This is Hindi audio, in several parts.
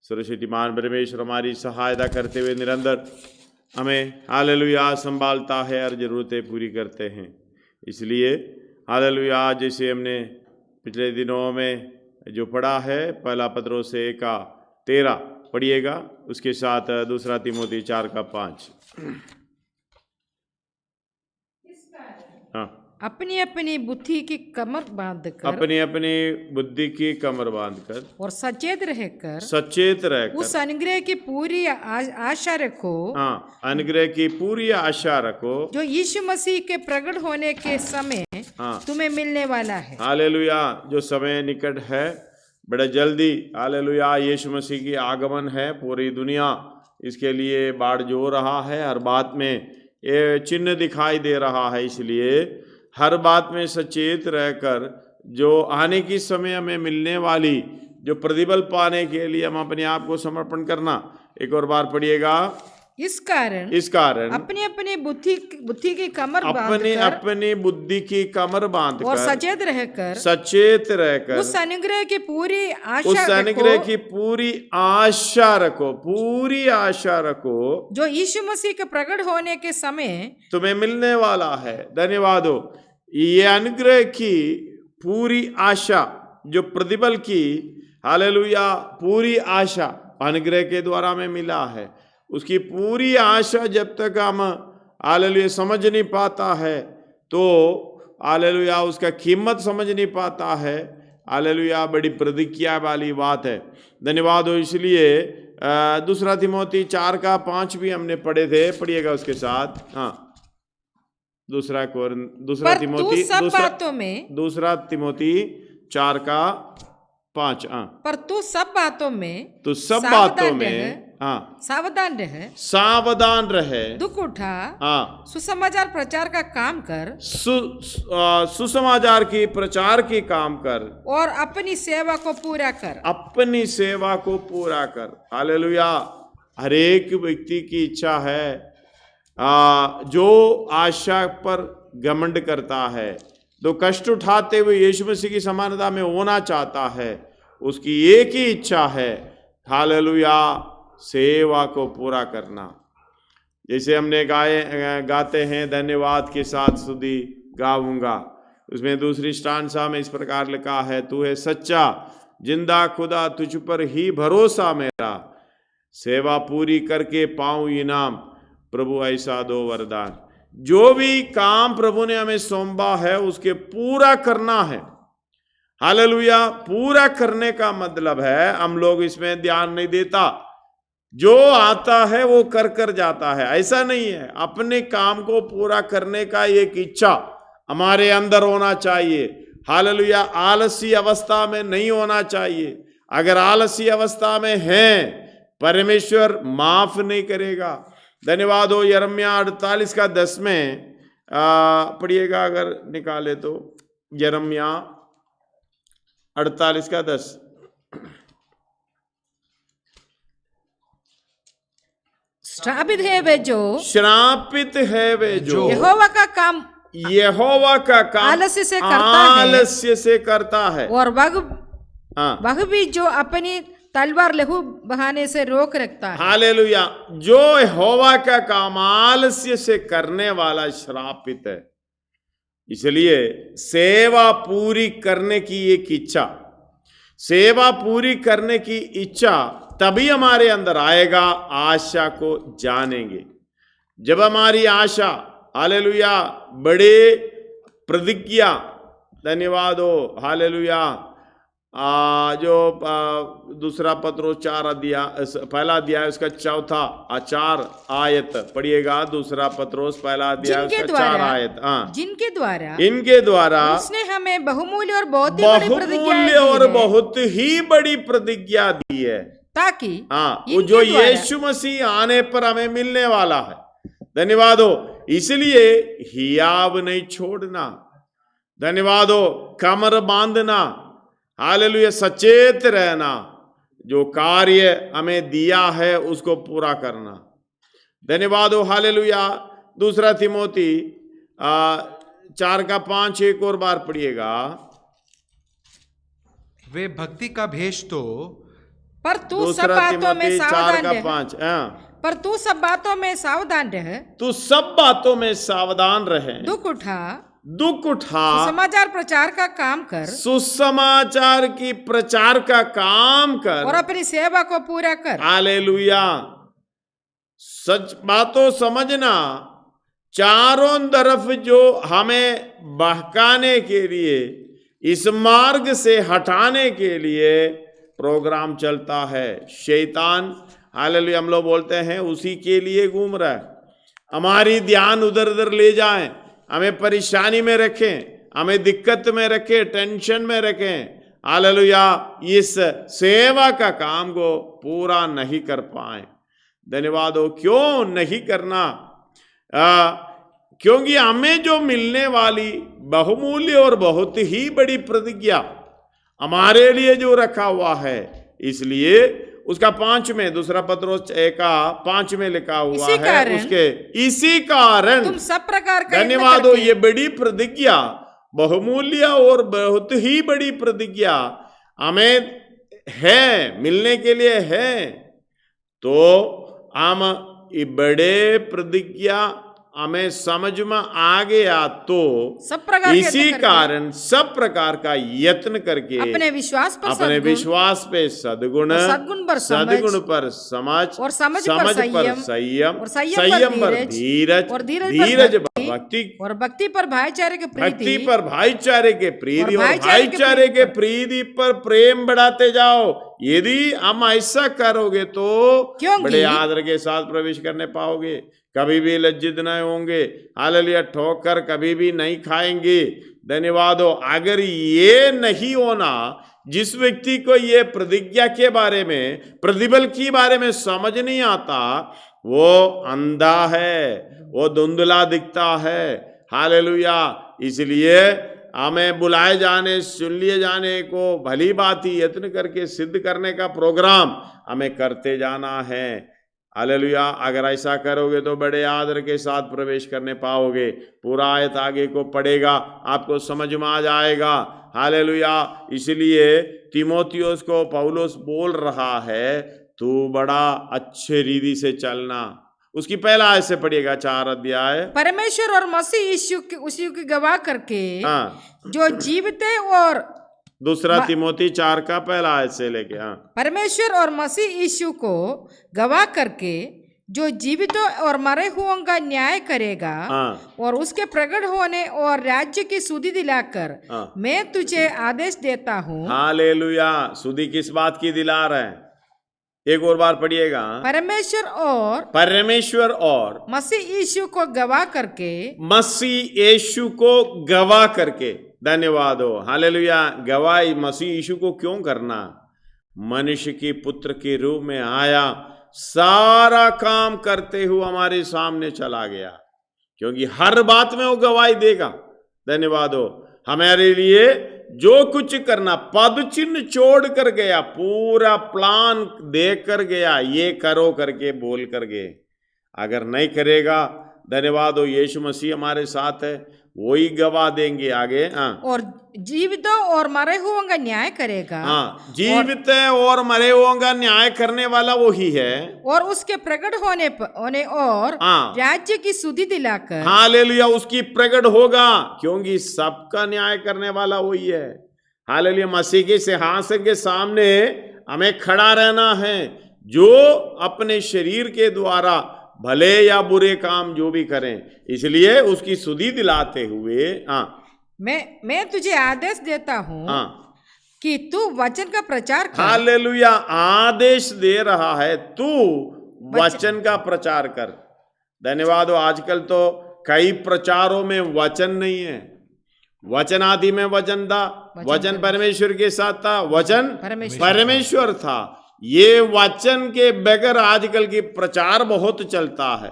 सर्वशक्तिमान परमेश्वर हमारी सहायता करते हुए निरंतर हमें हालेलुया संभालता है और ज़रूरतें पूरी करते हैं। इसलिए हालेलुया जैसे हमने पिछले दिनों में जो पढ़ा है पहला पत्रोस 1:13 पढ़िएगा, उसके साथ दूसरा तिमोथी 4:5। हाँ, अपनी अपनी बुद्धि की कमर बांधकर, अपनी अपनी बुद्धि की कमर बांधकर और सचेत रहकर उस उस अनुग्रह की पूरी आशा रखो। हाँ, अनुग्रह की पूरी आशा रखो जो यीशु मसीह के प्रकट होने के समय हाँ, तुम्हें मिलने वाला है। हालेलुया, जो समय निकट है, बड़े जल्दी हालेलुया यीशु मसीह की आगमन है। पूरी दुनिया इसके लिए बाढ़ जो रहा है, हर बात में ये चिन्ह दिखाई दे रहा है। इसलिए हर बात में सचेत रहकर जो आने की समय में मिलने वाली जो प्रतिफल पाने के लिए हम अपने आप को समर्पण करना। एक और बार पढ़िएगा। इस कारण अपनी अपनी बुद्धि की कमर अपनी बुद्धि की कमर बांधकर और सचेत रहकर उस अनुग्रह की पूरी आशा रखो जो यीशु मसीह के प्रकट होने के समय तुम्हें मिलने वाला है। धन्यवाद हो। ये अनुग्रह की पूरी आशा जो प्रतिफल की हालेलुया पूरी आशा अनुग्रह के द्वारा हमें मिला है, उसकी पूरी आशा जब तक हम हालेलुया समझ नहीं पाता है तो हालेलुया उसका कीमत समझ नहीं पाता है। हालेलुया बड़ी प्रतिज्ञा वाली बात है। धन्यवाद हो। इसलिए दूसरा तिमोथी 4:5 भी हमने पढ़े थे, पढ़िएगा उसके साथ। हाँ, दूसरा तिमोथी 4:5। पर तू सब बातों में सावधान रहे, दुख उठा, सुसमाचार प्रचार का काम कर, सुसमाचार की प्रचार की काम कर, और अपनी सेवा को पूरा कर। हालेलुया। हर एक व्यक्ति की इच्छा है जो आशा पर घमंड करता है, तो कष्ट उठाते हुए यीशु मसीह की समानता में होना चाहता है, उसकी एक ही इच्छा है हालेलुया सेवा को पूरा करना। जैसे हमने गाते हैं धन्यवाद के साथ स्तुति गाऊंगा, उसमें दूसरी स्टांसा में इस प्रकार लिखा है, तू है सच्चा जिंदा खुदा, तुझ पर ही भरोसा मेरा, सेवा पूरी करके पाऊं इनाम, प्रभु ऐसा दो वरदान। जो भी काम प्रभु ने हमें सौंपा है उसके पूरा करना है। हालेलुया। पूरा करने का मतलब है हम लोग इसमें ध्यान नहीं देता, जो आता है वो कर जाता है, ऐसा नहीं है। अपने काम को पूरा करने का एक इच्छा हमारे अंदर होना चाहिए। हालेलुया। आलसी अवस्था में नहीं होना चाहिए। अगर आलसी अवस्था में है परमेश्वर माफ नहीं करेगा। धन्यवाद हो। यिर्मयाह 48:10 में पढ़िएगा अगर निकाले तो। यिर्मयाह 48:10। श्रापित है वे जो यहोवा का काम आलस्य से करता है, और वह भी जो अपनी तलवार लहू बहाने से रोक रखता है। हालेलुया। जो यहोवा का काम आलस्य से करने वाला श्रापित है। इसलिए सेवा पूरी करने की एक इच्छा, सेवा पूरी करने की इच्छा तभी हमारे अंदर आएगा, आशा को जानेंगे। जब हमारी आशा हालेलुया बड़े प्रतिज्ञा, धन्यवाद हो हालेलुया, जो दूसरा पत्रोस 4 अध्याय पहला अध्याय उसका 4 आयत पढ़िएगा। दूसरा पत्रोस पहला अध्याय उसका 4 आयत। इनके द्वारा उसने हमें बहुमूल्य और बहुत ही बड़ी प्रतिज्ञा दी है, ताकि वो जो यीशु मसीह आने पर हमें मिलने वाला है। धन्यवाद हो। इसलिए हियाव नहीं छोड़ना। धन्यवाद हो। कमर बांधना, हालेलुया सचेत रहना, जो कार्य हमें दिया है उसको पूरा करना। धन्यवाद हो। हालेलुया। दूसरा तिमोथी 4:5 एक और बार पढ़िएगा। वे भक्ति का भेष तो पर तू सब दूसरा बातों में तिमोथी 4 सावधान का रह 5। पर तू सब बातों में सावधान रह, तू सब बातों में सावधान रहे, दुख उठा, दुख उठा, समाचार प्रचार का काम कर, सुसमाचार की प्रचार का काम कर, और अपनी सेवा को पूरा कर। हालेलुया। सच बातों समझना, चारों तरफ जो हमें बहकाने के लिए, इस मार्ग से हटाने के लिए प्रोग्राम चलता है। शैतान, हालेलुया, हम लोग बोलते हैं उसी के लिए घूम रहा है। हमारी ध्यान उधर उधर ले जाएं, हमें परेशानी में रखें, हमें दिक्कत में रखें, टेंशन में रखें, हालेलुया, इस सेवा का काम को पूरा नहीं कर पाए। धन्यवाद हो। क्यों नहीं करना? क्योंकि हमें जो मिलने वाली बहुमूल्य और बहुत ही बड़ी प्रतिज्ञा हमारे लिए जो रखा हुआ है, इसलिए उसका 5 में, दूसरा पत्रोस 1:5 में लिखा हुआ है, उसके इसी कारण तुम सब प्रकार का, धन्यवाद हो, ये बड़ी प्रतिज्ञा, बहुमूल्य और बहुत ही बड़ी प्रतिज्ञा हमें है, मिलने के लिए है। तो हम ये बड़े प्रतिज्ञा हमें समझ में आ गया, तो सब प्रकार इसी कारण सब प्रकार का यत्न करके अपने विश्वास पर सद्गुण, सद्गुण पर समझ, और समझ पर संयम, संयम पर धीरज, और धीरज भक्ति, और भक्ति पर भाईचारे के प्रीति, भक्ति पर भाईचारे के प्रीति, और भाईचारे के प्रीति पर प्रेम बढ़ाते जाओ। यदि हम ऐसा करोगे तो बड़े आदर के साथ प्रवेश करने पाओगे, कभी भी लज्जित नहीं होंगे, हालेलुया, ठोकर कभी भी नहीं खाएंगे। धन्यवाद हो। अगर ये नहीं होना, जिस व्यक्ति को ये प्रतिज्ञा के बारे में, प्रतिबल के बारे में समझ नहीं आता, वो अंधा है, वो धुंधला दिखता है। हालेलुया। इसलिए हमें बुलाए जाने, सुन लिए जाने को भली बात ही यत्न करके सिद्ध करने का प्रोग्राम हमें करते जाना है। हालेलुया। अगर ऐसा करोगे तो बड़े आदर के साथ प्रवेश करने पाओगे। पूरा आयत आगे को पढ़ेगा, आपको समझ में आ जाएगा। हालेलुया। इसलिए तीमोथियुस को पौलुस बोल रहा है, तू बड़ा अच्छे रीति से चलना। उसकी पहला आयत से पढ़िएगा, 4 अध्याय। परमेश्वर और मसीह यीशु की गवाह करके जो जीवित है, और दूसरा तीमोथी 4 का पहला आयत से लेके। परमेश्वर और मसीह यीशु को गवाह करके जो जीवित और मरे हुओं का न्याय करेगा, और उसके प्रकट होने और राज्य की सुधि दिलाकर मैं तुझे आदेश देता हूँ। हालेलुया। सुधि किस बात की दिला रहे हैं? एक और बार पढ़िएगा। परमेश्वर और मसीह यीशु को गवाह करके, मसीह यीशु को गवाह करके। धन्यवाद हो। हालेलुया। गवाही मसीह यीशु को क्यों करना? मनुष्य के पुत्र के रूप में आया, सारा काम करते हुए हमारे सामने चला गया, क्योंकि हर बात में वो गवाही देगा। धन्यवाद हो। हमारे लिए जो कुछ करना, पद चिन्ह छोड़ कर गया, पूरा प्लान देख कर गया, ये करो करके बोल कर गए। अगर नहीं करेगा, धन्यवाद हो, यीशु मसीह हमारे साथ है, वही गवाह देंगे आगे। और जीवित और मरे हुओं का न्याय करेगा। जीवित और मरे हुओं का न्याय करने वाला वही है, और उसके प्रकट होने और राज्य की सुधि दिलाकर। हालेलुया। उसकी प्रकट होगा, क्योंकि सबका न्याय करने वाला वही है। हालेलुया। मसीह के सिंहासन के सामने हमें खड़ा रहना है, जो अपने शरीर के द्वारा भले या बुरे काम जो भी करें, इसलिए उसकी सुधि दिलाते हुए मैं तुझे आदेश देता हूँ कि तू वचन का प्रचार कर। हालेलुया। आदेश दे रहा है, तू वचन का प्रचार कर। धन्यवाद हो। आजकल तो कई प्रचारों में वचन नहीं है। वचन आदि में वचन था, वचन परमेश्वर के साथ था, वचन परमेश्वर था। ये वचन के बगैर आजकल की प्रचार बहुत चलता है।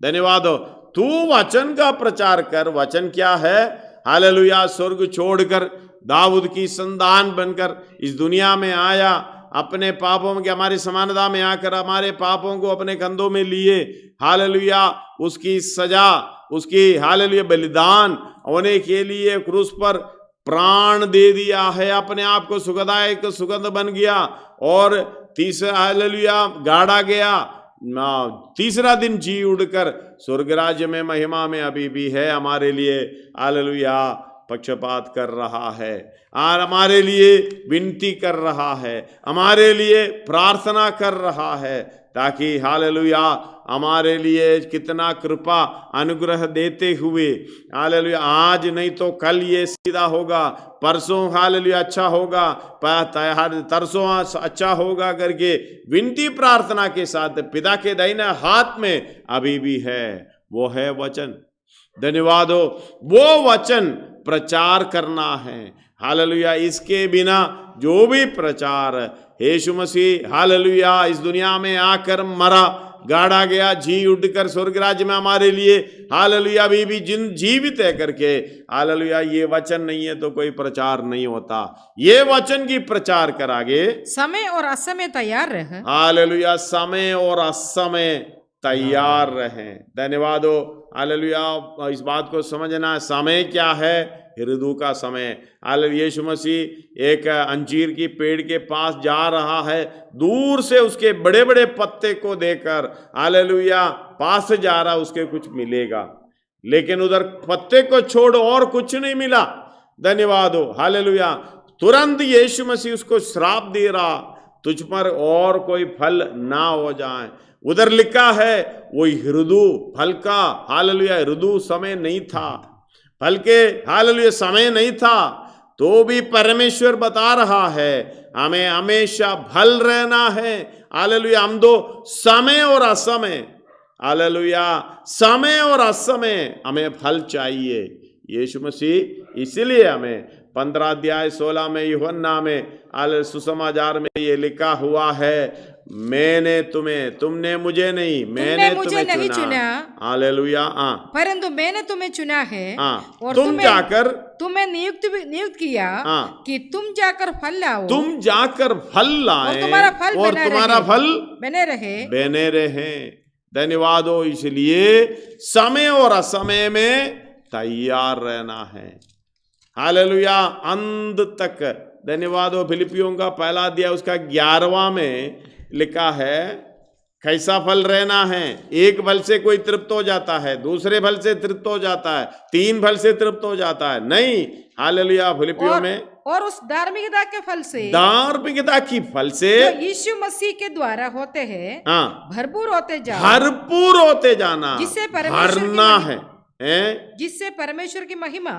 धन्यवाद हो। तू वचन का प्रचार कर। वचन क्या है? हालेलुया। स्वर्ग छोड़कर दाऊद की संतान बनकर इस दुनिया में आया, अपने पापों के हमारी समानता में आकर हमारे पापों को अपने कंधों में लिए। हालेलुया। उसकी सजा, उसकी हालेलुया बलिदान होने के लिए क्रूस पर प्राण दे दिया है, अपने आप को सुखदायक सुगंध बन गया, और तीसरा हालेलुया गाड़ा गया, तीसरा दिन जी उड़कर स्वर्ग राज्य में महिमा में अभी भी है, हमारे लिए हालेलुया पक्षपात कर रहा है और हमारे लिए विनती कर रहा है, हमारे लिए प्रार्थना कर रहा है, ताकि हालेलुया हमारे लिए कितना कृपा अनुग्रह देते हुए हालेलुया आज नहीं तो कल ये सीधा होगा, परसों हालेलुया अच्छा होगा, तरसों अच्छा होगा करके विनती प्रार्थना के साथ पिता के दाहिने हाथ में अभी भी है, वो है वचन। धन्यवाद हो, वो वचन प्रचार करना है हालेलुया। इसके बिना जो भी प्रचार यीशु मसीह हालेलुया इस दुनिया में आकर मरा, गाड़ा गया, जी उठकर स्वर्ग राज्य में हमारे लिए हालेलुया अभी भी जिन जीवित है करके हालेलुया, ये वचन नहीं है तो कोई प्रचार नहीं होता। ये वचन की प्रचार करागे, समय और असमय तैयार रहे हालेलुया, समय और असमय तैयार रहें। धन्यवाद हो हालेलुया। इस बात को समझना, समय क्या है? ऋतु का समय। हालेलुया। यीशु मसीह एक अंजीर की पेड़ के पास जा रहा है, दूर से उसके बड़े बड़े पत्ते को देखकर हालेलुया पास जा रहा, उसके कुछ मिलेगा, लेकिन उधर पत्ते को छोड़ और कुछ नहीं मिला। धन्यवाद हो हालेलुया। तुरंत यीशु मसीह उसको श्राप दे रहा, तुझ पर और कोई फल ना हो जाए। उधर लिखा है वही ऋतु फल का हालेलुया, ऋतु समय नहीं था, फल के हालेलुया समय नहीं था, तो भी परमेश्वर बता रहा है हमें हमेशा फल रहना है हालेलुया। हम दो समय और असमय हालेलुया, समय और असमय हमें फल चाहिए। यीशु मसीह इसीलिए हमें 15 अध्याय 16 में यूहन्ना में सुसमाचार में ये लिखा हुआ है, मैंने तुम्हें, तुमने मुझे नहीं, मैंने तुम्हें नहीं चुना हालेलुया, परंतु मैंने तुम्हें चुना है और तुम जाकर, तुम्हें नियुक्त किया कि तुम जाकर फल लाओ, तुम जाकर फल लाए और तुम्हारा फल बने रहे। धन्यवाद हो। इसलिए समय और असमय में तैयार रहना है हालेलुया अंत तक। धन्यवाद हो। फिलिपियों का पहला अध्याय उसका 11वां में लिखा है कैसा फल रहना है। एक फल से कोई तृप्त हो जाता है, दूसरे फल से तृप्त हो जाता है, 3 फल से तृप्त हो जाता है, नहीं हालेलुया। फिलिपियों में और उस धार्मिकता के फल से, धार्मिकता की फल से यीशु मसीह के द्वारा होते हैं, भरपूर होते जाना, जिससे भरना है, जिससे परमेश्वर की महिमा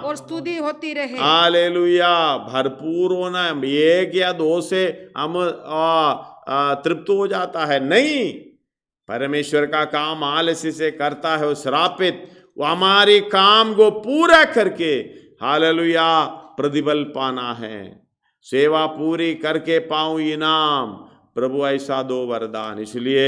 और स्तुति होती रहे हालेलुया। भरपूर होना, 1 या 2 से हम तृप्त हो जाता है, नहीं। परमेश्वर का काम आलस्य से करता है वो श्रापित, वो हमारे काम को पूरा करके हालेलुया प्रतिफल पाना है। सेवा पूरी करके पाऊं इनाम, प्रभु ऐसा दो वरदान। इसलिए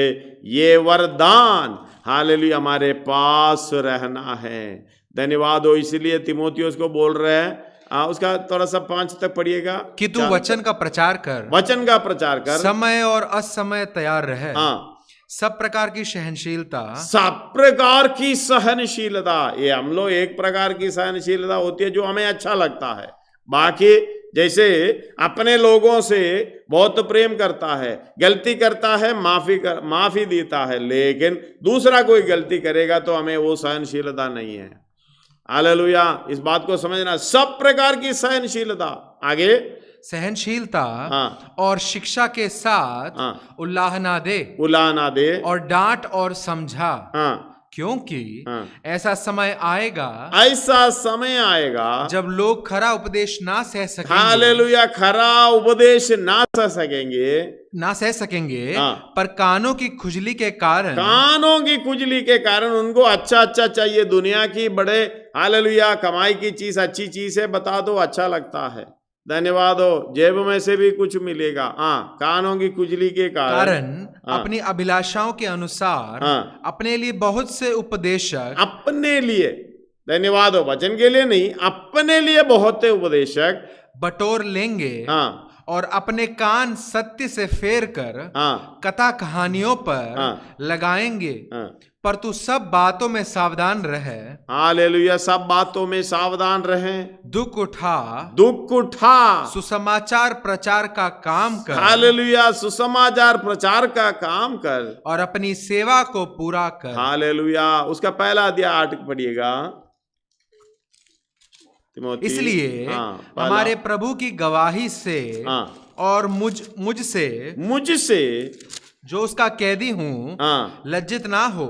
ये वरदान हालेलुया हमारे पास रहना है। धन्यवाद हो। इसलिए तीमुथियुस को बोल रहे हैं, उसका थोड़ा सा 5 तक पढ़िएगा कि तू वचन का प्रचार कर, वचन का प्रचार कर, समय और असमय तैयार रहे, सब प्रकार की सहनशीलता, सब प्रकार की सहनशीलता। ये हम लोग एक प्रकार की सहनशीलता होती है जो हमें अच्छा लगता है, बाकी जैसे अपने लोगों से बहुत प्रेम करता है, गलती करता है माफी देता है, लेकिन दूसरा कोई गलती करेगा तो हमें वो सहनशीलता नहीं है। हालेलुया। इस बात को समझना, सब प्रकार की सहनशीलता। आगे सहनशीलता और शिक्षा के साथ उल्लाह ना दे और डांट और समझा, क्योंकि ऐसा समय आएगा जब लोग खरा उपदेश ना सह सकेंगे। हालेलुया। खरा उपदेश ना सह सकेंगे पर कानों की खुजली के कारण उनको अच्छा चाहिए। दुनिया की बड़े हालेलुया कमाई की चीज, अच्छी चीज है, बता दो अच्छा लगता है। धन्यवाद हो। जेब में से भी कुछ मिलेगा, कानों की खुजली के कारण अपनी अभिलाषाओं के अनुसार अपने लिए बहुत से उपदेशक, अपने लिए, धन्यवाद हो, वचन के लिए नहीं, अपने लिए बहुत से उपदेशक बटोर लेंगे और अपने कान सत्य से फेर कर कथा कहानियों पर लगाएंगे, पर तू सब बातों में सावधान रहे। हालेलुया, सब बातों में सावधान रहें। दुख उठा सुसमाचार प्रचार का काम कर। हालेलुया, सुसमाचार प्रचार का काम कर और अपनी सेवा को पूरा कर। हालेलुया, उसका पहला अध्याय 8 पढ़िएगा। इसलिए हमारे प्रभु की गवाही से और मुझसे जो उसका कैदी हूँ लज्जित ना हो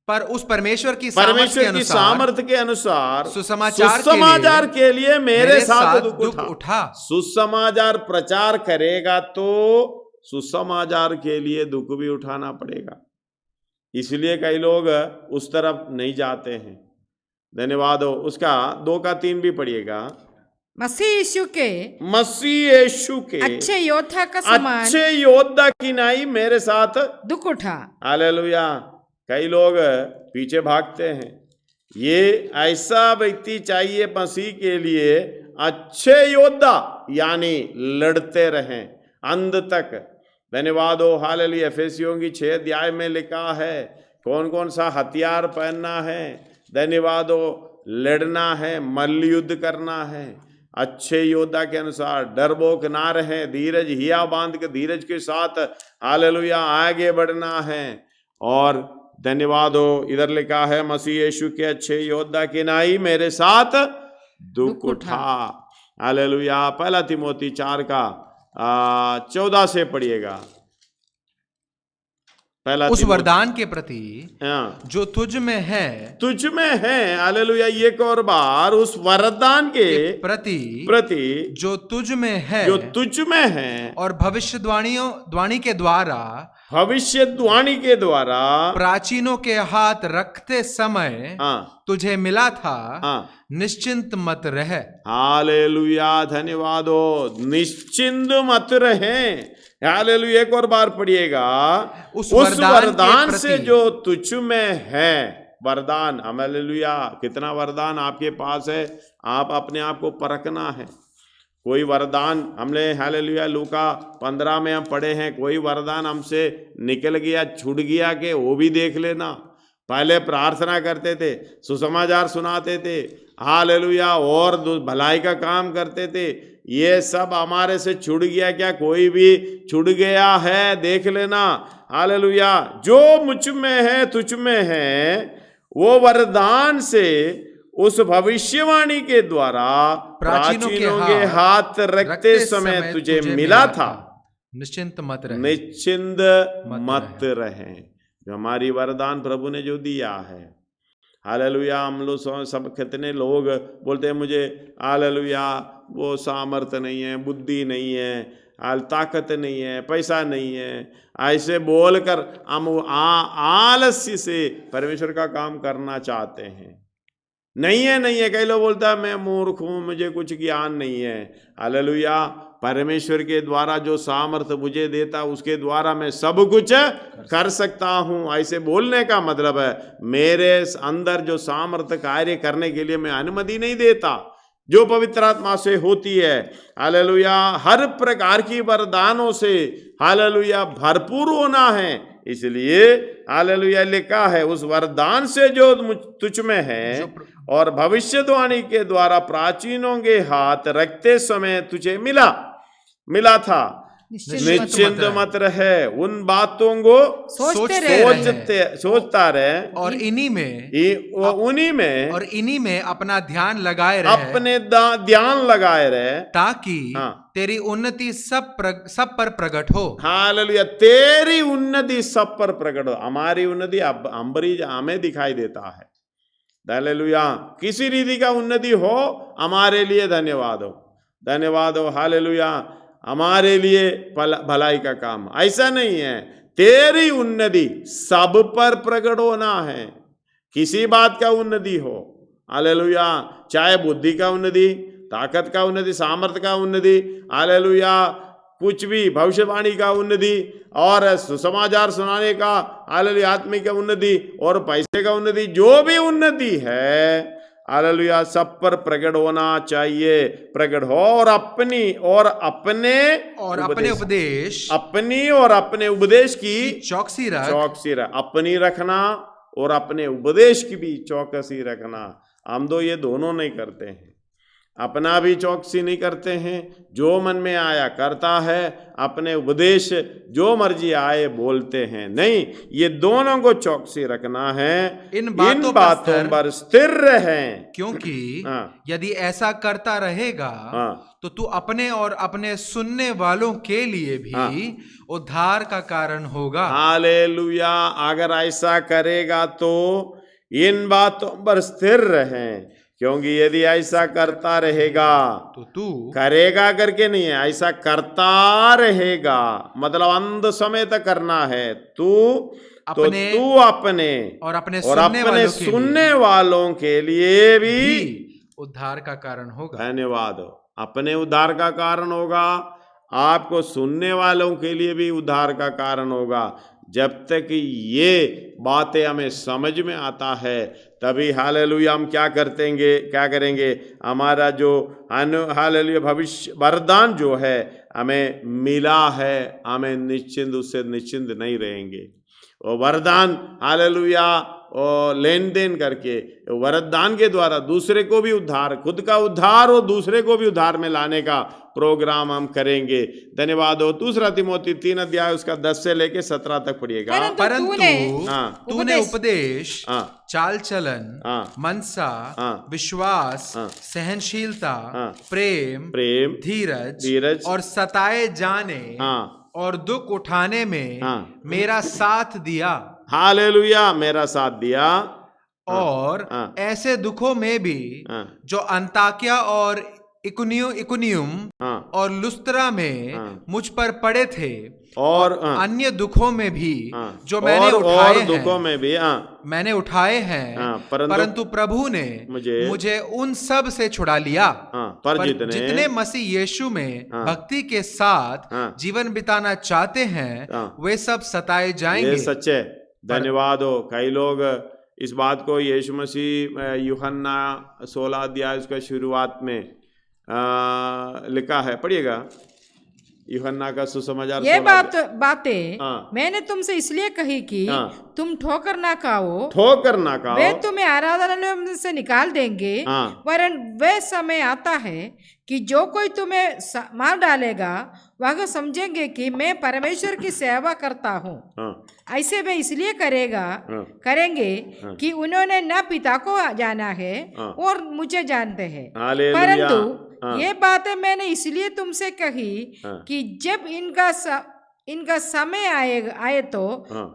पर उस परमेश्वर की सामर्थ के अनुसार सुसमाचार के लिए मेरे साथ दुख उठा। सुसमाचार प्रचार करेगा तो सुसमाचार के लिए दुख भी उठाना पड़ेगा। इसलिए कई लोग उस तरफ नहीं जाते हैं। धन्यवाद हो। उसका 2 का 3 भी पढ़िएगा। मसीह यीशु के अच्छे योद्धा की नाई मेरे साथ दुख उठा। हालेलुया। कई लोग पीछे भागते हैं। ये ऐसा व्यक्ति चाहिए मसीह के लिए, अच्छे योद्धा, यानी लड़ते रहें अंत तक। धन्यवाद हो। हालेलुया। एफेसियों की 6 अध्याय में लिखा है कौन कौन सा हथियार पहनना है। धन्यवाद हो। लड़ना है, मल्ल युद्ध करना है अच्छे योद्धा के अनुसार। डरपोक ना रहे, धीरज हिया बांध के धीरज के साथ हालेलुया आगे बढ़ना है। और धन्यवाद हो, इधर लिखा है मसीह यीशु के अच्छे योद्धा की नाई मेरे साथ दुख उठा। हालेलुया। 1 तिमोथी 4 का 14 से पढ़िएगा। उस वरदान के प्रति जो तुझ में है। हालेलुया। एक और बार, उस वरदान के प्रति जो तुझ में है और भविष्यवाणी के द्वारा प्राचीनों के हाथ रखते समय तुझे मिला था, निश्चिंत मत रहे। हालेलुया। धन्यवाद हो। निश्चिंत मत रहे। हालेलुया। एक और बार पढ़िएगा। उस वरदान से जो तुझ में है। वरदान, हालेलुया। कितना वरदान आपके पास है, आप अपने आप को परखना है। कोई वरदान हमने हालेलुया लूका 15 में हम पढ़े हैं, कोई वरदान हमसे निकल गया, छूट गया के वो भी देख लेना। पहले प्रार्थना करते थे, सुसमाचार सुनाते थे, हालेलुया, और भलाई का काम करते थे। ये सब हमारे से छूट गया क्या? कोई भी छूट गया है, देख लेना। हालेलुया। जो मुझ में है, तुझ में है, वो वरदान से उस भविष्यवाणी के द्वारा प्राचीनों के हाथ रखते समय तुझे मिला था। निश्चिंत मत रहे। निश्चिंत मत रहे। जो हमारी वरदान प्रभु ने जो दिया है। हालेलुया। हम लोग सब कितने लोग बोलते हैं मुझे हालेलुया वो सामर्थ्य नहीं है, बुद्धि नहीं है, ताकत नहीं है, पैसा नहीं है, ऐसे बोलकर हम आलस्य से परमेश्वर का काम करना चाहते हैं। नहीं है। कई लोग बोलता है मैं मूर्ख हूँ, मुझे कुछ ज्ञान नहीं है। हालेलुया। परमेश्वर के द्वारा जो सामर्थ्य मुझे देता उसके द्वारा मैं सब कुछ कर सकता हूँ। ऐसे बोलने का मतलब है मेरे अंदर जो सामर्थ्य कार्य करने के लिए मैं अनुमति नहीं देता, जो पवित्र आत्मा से होती है। हालेलुया। हर प्रकार की वरदानों से हालेलुया भरपूर होना है। इसलिए हालेलुया लिखा है उस वरदान से जो तुझ में है और भविष्यवाणी के द्वारा प्राचीनों के हाथ रखते समय तुझे मिला था। निश्चिंत मत रहे। उन बातों को सोचता रहे और इन्हीं में अपना ध्यान लगाए रहे ताकि तेरी उन्नति सब पर प्रकट हो। हालेलुया। तेरी उन्नति सब पर प्रकट हो। हमारी उन्नति अंबरीज हमें दिखाई देता है। हालेलुया। किसी रीति का उन्नति हो हमारे लिए धन्यवाद हो। हालेलुया। हमारे लिए भलाई का काम ऐसा नहीं है। तेरी उन्नति सब पर प्रकट होना है। किसी बात का उन्नति हो। हालेलुया। चाहे बुद्धि का उन्नति, ताकत का उन्नति, सामर्थ्य का उन्नति, हालेलुया, कुछ भी, भविष्यवाणी का उन्नति और सुसमाचार सुनाने का, हालेलुया, आत्मिक का उन्नति और पैसे का उन्नति, जो भी उन्नति है हालेलुया सब पर प्रकट होना चाहिए, प्रकट हो और अपने उपदेश अपनी और अपने उपदेश की चौकसी रख, अपनी रखना और अपने उपदेश की भी चौकसी रखना। हम तो ये दोनों नहीं करते हैं, अपना भी चौकसी नहीं करते हैं, जो मन में आया करता है, अपने उपदेश जो मर्जी आए बोलते हैं, नहीं, ये दोनों को चौकसी रखना है, इन बातों पर स्थिर रहें, क्योंकि यदि ऐसा करता रहेगा तो तू अपने और अपने सुनने वालों के लिए भी उद्धार का कारण होगा। हालेलुया। अगर ऐसा करेगा तो इन बातों पर स्थिर रहें, क्योंकि यदि ऐसा करता रहेगा तो तू करेगा करके नहीं है, ऐसा करता रहेगा मतलब अंत समय तक करना है, तू अपने और अपने सुनने वालों के लिए भी उद्धार का कारण होगा। धन्यवाद। अपने उद्धार का कारण होगा, आपको सुनने वालों के लिए भी उद्धार का कारण होगा। जब तक ये बातें हमें समझ में आता है तभी हालेलुया हम क्या करेंगे, हमारा जो हालेलुया भविष्य वरदान जो है हमें मिला है, हमें निश्चिंत उससे निश्चिंत नहीं रहेंगे। वो वरदान हालेलुया और लेन देन करके वरदान के द्वारा दूसरे को भी उद्धार, खुद का उद्धार और दूसरे को भी उद्धार में लाने का प्रोग्राम हम करेंगे। धन्यवाद हो। दूसरा तिमोथी 3 अध्याय उसका 10 से लेके 17 तक पढ़िएगा। परंतु तूने उपदेश, चाल चलन, मनसा, विश्वास, सहनशीलता, प्रेम, धीरज और सताए जाने और दुख उठाने में मेरा साथ दिया। हालेलुया, मेरा साथ दिया। और ऐसे दुखों में भी जो अंताकिया और इकुनियुम और लुस्त्रा में मुझ पर पड़े थे, और अन्य दुखों में भी जो मैंने उठाए हैं, परंतु प्रभु ने मुझे उन सब से छुड़ा लिया। पर जितने मसीह यीशु में भक्ति के साथ जीवन बिताना चाहते हैं वे सब सताए जाएंगे। ये सच्चे। धन्यवाद हो। कई लोग इस बात को यीशु मसीह यूहन्ना 16 अध्याय उसका शुरुआत में लिखा है, पढ़िएगा यूहन्ना का सुसमाचार। ये बातें मैंने तुमसे इसलिए कही कि तुम ठोकर ना खाओ, वे तुम्हें आराधनालय से निकाल देंगे, वरन वे समय आता है कि जो कोई तुम्हें मार डालेगा वह समझेंगे कि मैं परमेश्वर की सेवा करता हूँ। ऐसे वे इसलिए करेंगे कि उन्होंने न पिता को जाना है और मुझे जानते हैं। परंतु ये बातें मैंने इसलिए तुमसे कही कि जब इनका समय आए तो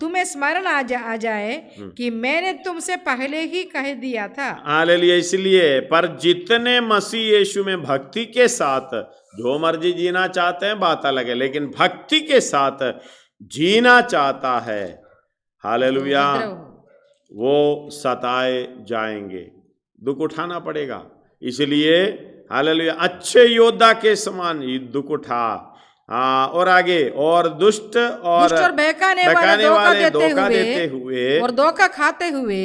तुम्हें स्मरण आ जाए कि मैंने तुमसे पहले ही कह दिया था। हालेलुया। इसलिए पर जितने मसीह यीशु में भक्ति के साथ जो मर्जी जीना चाहते हैं बात अलग है, लेकिन भक्ति के साथ जीना चाहता है, हालेलुया, वो सताए जाएंगे, दुख उठाना पड़ेगा। इसलिए हालेलुया अच्छे योद्धा के समान दुख उठा। और आगे, और दुष्ट और बहकाने वाले धोखा देते हुए और धोखा खाते हुए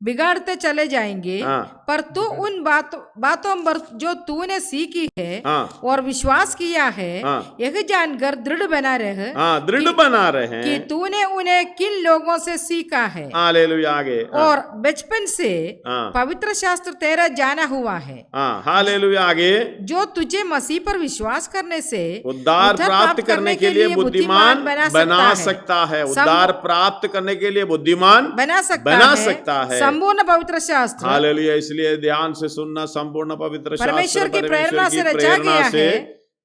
बिगाड़ते चले जाएंगे। पर तू उन बातों पर जो तूने सीखी है और विश्वास किया है, यह जानकर दृढ़ बना रहे कि तूने उन्हें किन लोगों से सीखा है। हालेलुया। आगे, और बचपन से पवित्र शास्त्र तेरा जाना हुआ है। हालेलुया। आगे, जो तुझे मसीह पर विश्वास करने से उद्धार प्राप्त करने के लिए बुद्धिमान बना सकता है। उद्धार प्राप्त करने के लिए बुद्धिमान बना सकता है संपूर्ण पवित्र शास्त्र। हालेलुया। इसलिए ध्यान से सुनना। संपूर्ण पवित्र शास्त्र परमेश्वर की प्रेरणा से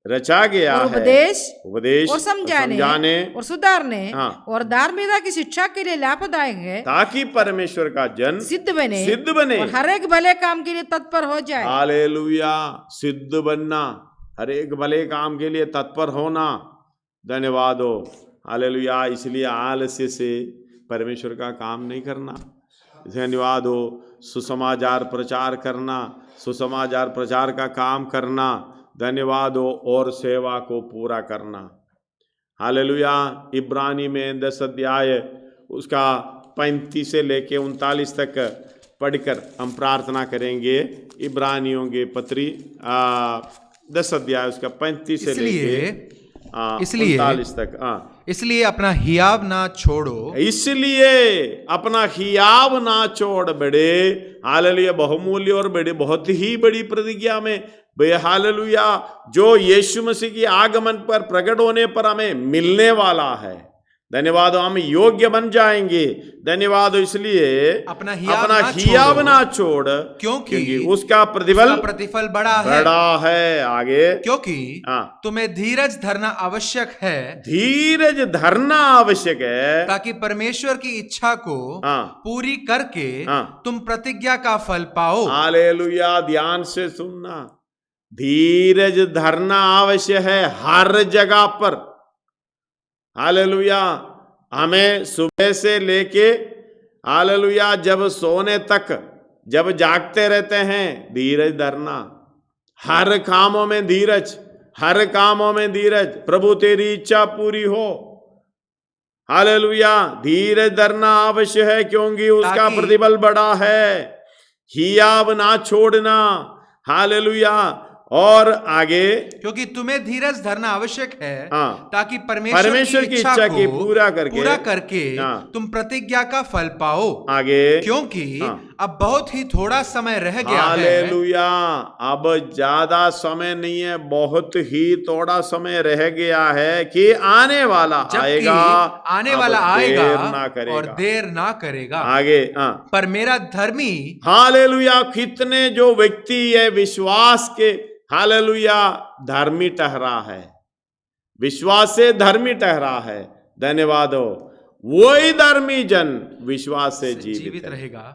रचा गया है। उपदेश और समझाने और सुधारने और धार्मिकता की शिक्षा के लिए लाभदायक है, ताकि परमेश्वर का जन सिद्ध बने और हर एक भले काम के लिए तत्पर हो जाए। हालेलुया। सिद्ध बनना, हर एक भले काम के लिए तत्पर होना। धन्यवाद हो। हालेलुया। इसलिए आलस्य से परमेश्वर का काम नहीं करना। धन्यवाद हो। सुसमाचार प्रचार करना, सुसमाचार प्रचार का काम करना। धन्यवाद हो। और सेवा को पूरा करना। हालेलुया। इब्रानी में 10 अध्याय उसका 35 से लेके 39 तक पढ़कर हम प्रार्थना करेंगे। इब्रानियों के पत्री 10 अध्याय उसका 35 से लेके 39 तक। इसलिए अपना हियाव ना छोड़ो, इसलिए अपना हियाव ना छोड़ बड़े, हालेलुया, बहुमूल्य और बड़े बहुत ही बड़ी प्रतिज्ञा में हालेलुया जो यीशु मसीह की आगमन पर प्रकट होने पर हमें मिलने वाला है। धन्यवाद, हम योग्य बन जाएंगे। धन्यवाद, इसलिए अपना हियाव ना छोड़, क्योंकि उसका प्रतिफल बड़ा है। आगे, क्योंकि तुम्हें धीरज धरना आवश्यक है, धीरज धरना आवश्यक है, ताकि परमेश्वर की इच्छा को पूरी करके तुम प्रतिज्ञा का फल पाओ। हालेलुया, ध्यान से सुनना, धीरज धरना आवश्यक है हर जगह पर। हालेलुया, हमें सुबह से लेके हालेलुया जब सोने तक, जब जागते रहते हैं, धीरज धरना, हर कामों में धीरज, हर कामों में धीरज, प्रभु तेरी इच्छा पूरी हो। हालेलुया, धीरज धरना आवश्यक है क्योंकि उसका प्रतिफल बड़ा है। हियाव ना छोड़ना। हालेलुया, और आगे, क्योंकि तुम्हें धीरज धरना आवश्यक है, ताकि परमेश्वर की इच्छा की पूरा करके तुम प्रतिज्ञा का फल पाओ। आगे, क्योंकि अब बहुत ही थोड़ा समय रह गया है। हालेलुया, अब ज्यादा समय नहीं है, बहुत ही थोड़ा समय रह गया है कि आने वाला आएगा और देर ना करेगा। आगे, पर मेरा धर्मी, हालेलुया, कितने जो व्यक्ति है विश्वास के, हालेलुया, धर्मी ठहरा है, विश्वास से धर्मी ठहरा है। धन्यवाद हो, वही धर्मी जन विश्वास से जीवित रहेगा।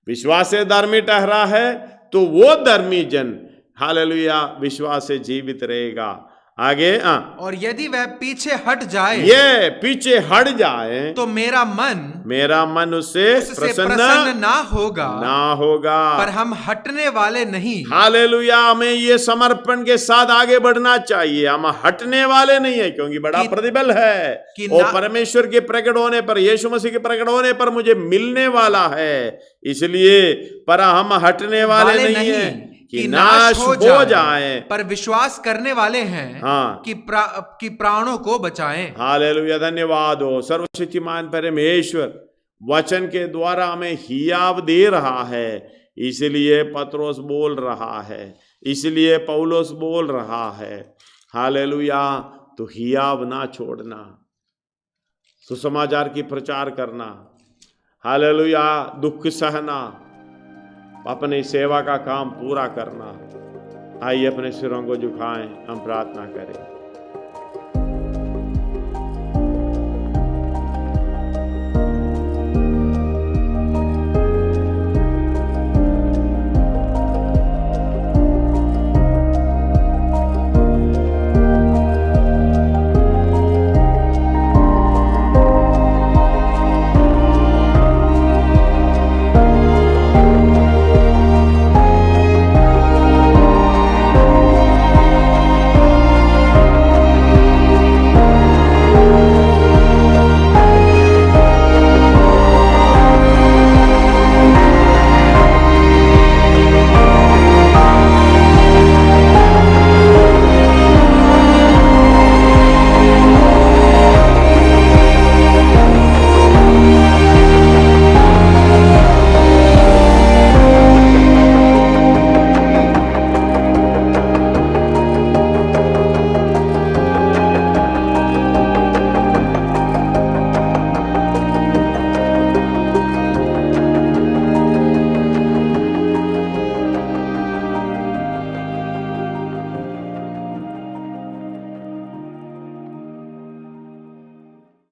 विश्वास से धर्मी ठहरा है तो वो धर्मी जन हालेलुया विश्वास से जीवित रहेगा। आगे, और यदि वह पीछे हट जाए, ये पीछे हट जाए, तो मेरा मन उससे प्रसन्न ना होगा। पर हम हटने वाले नहीं। हालेलुया, हमें ये समर्पण के साथ आगे बढ़ना चाहिए। हम हटने वाले नहीं है क्योंकि बड़ा प्रतिफल है और परमेश्वर के प्रकट होने पर, यीशु मसीह के प्रकट होने पर मुझे मिलने वाला है। इसलिए पर हम हटने वाले नहीं है कि नाश हो जाए, पर विश्वास करने वाले हैं कि प्राणों को बचाएं। हालेलुया, धन्यवाद हो। सर्वशक्तिमान परमेश्वर वचन के द्वारा हमें हियाव दे रहा है, इसलिए पत्रोस बोल रहा है, इसलिए पौलुस बोल रहा है। हालेलुया, तो हियाव ना छोड़ना, सुसमाचार की प्रचार करना, हालेलुया, दुख सहना, अपनी सेवा का काम पूरा करना। आइए अपने सिरों को झुकाएं, हम प्रार्थना करें।